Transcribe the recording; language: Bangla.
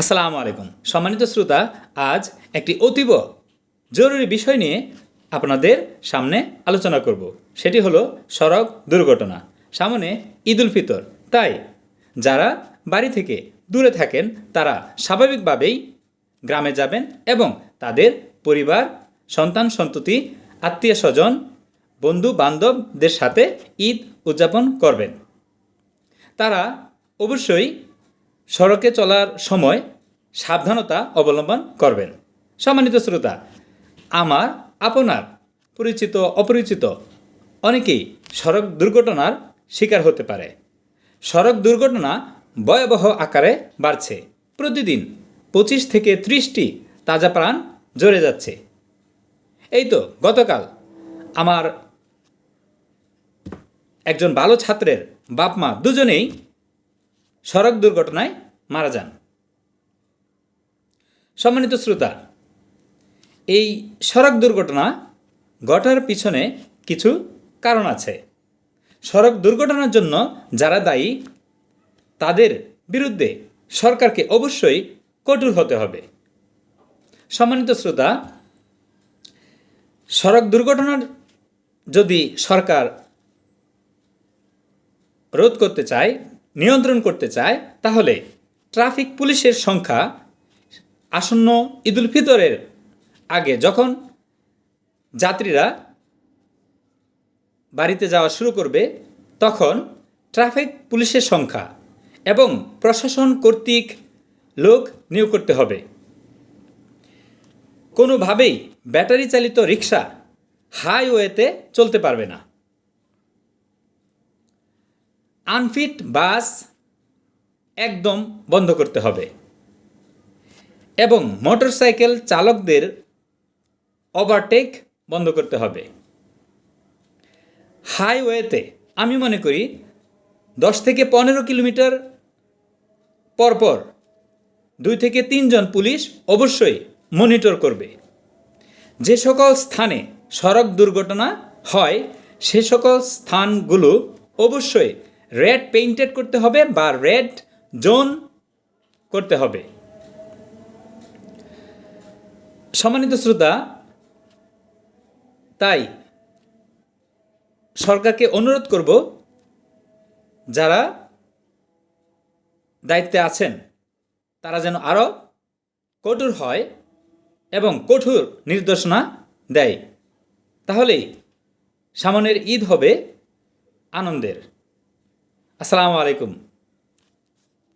আসসালামু আলাইকুম সম্মানিত শ্রোতা, আজ একটি অতীব জরুরি বিষয় নিয়ে আপনাদের সামনে আলোচনা করব। সেটি হলো সড়ক দুর্ঘটনা। সামনে ঈদ উল ফিতর, তাই যারা বাড়ি থেকে দূরে থাকেন তারা স্বাভাবিকভাবেই গ্রামে যাবেন এবং তাদের পরিবার, সন্তান সন্ততি, আত্মীয় স্বজন, বন্ধু বান্ধবদের সাথে ঈদ উদযাপন করবেন। তারা অবশ্যই সড়কে চলার সময় সাবধানতা অবলম্বন করবেন। সম্মানিত শ্রোতা, আমার আপনার পরিচিত অপরিচিত অনেকেই সড়ক দুর্ঘটনার শিকার হতে পারে। সড়ক দুর্ঘটনা ভয়াবহ আকারে বাড়ছে। প্রতিদিন 25 থেকে 30টি তাজা প্রাণ ঝরে যাচ্ছে। এই তো গতকাল আমার একজন ভালো ছাত্রের বাপ মা দুজনেই সড়ক দুর্ঘটনায় মারা যান। সম্মানিত শ্রোতা, এই সড়ক দুর্ঘটনা ঘটার পিছনে কিছু কারণ আছে। সড়ক দুর্ঘটনার জন্য যারা দায়ী তাদের বিরুদ্ধে সরকারকে অবশ্যই কঠোর হতে হবে। সম্মানিত শ্রোতা, সড়ক দুর্ঘটনার যদি সরকার রোধ করতে চায়, নিয়ন্ত্রণ করতে চায়, তাহলে ট্রাফিক পুলিশের সংখ্যা আসন্ন ঈদ উল ফিতরের আগে যখন যাত্রীরা বাড়িতে যাওয়া শুরু করবে তখন ট্রাফিক পুলিশের সংখ্যা এবং প্রশাসন কর্তৃক লোক নিয়োগ করতে হবে। কোনোভাবেই ব্যাটারি চালিত রিক্সা হাইওয়েতে চলতে পারবে না। আনফিট বাস একদম বন্ধ করতে হবে এবং মোটরসাইকেল চালকদের ওভারটেক বন্ধ করতে হবে। হাইওয়েতে আমি মনে করি 10 থেকে 15 কিলোমিটার পরপর 2 থেকে 3 জন পুলিশ অবশ্যই মনিটর করবে। যে সকল স্থানে সড়ক দুর্ঘটনা হয় সে সকল স্থানগুলো অবশ্যই রেড পেইন্টেড করতে হবে বা রেড জোন করতে হবে। সম্মানিত শ্রোতা, তাই সরকারকে অনুরোধ করব যারা দায়িত্বে আছেন তারা যেন আরও কঠোর হয় এবং কঠোর নির্দেশনা দেয়। তাহলেই সামনের ঈদ হবে আনন্দের। আসসালামু আলাইকুম।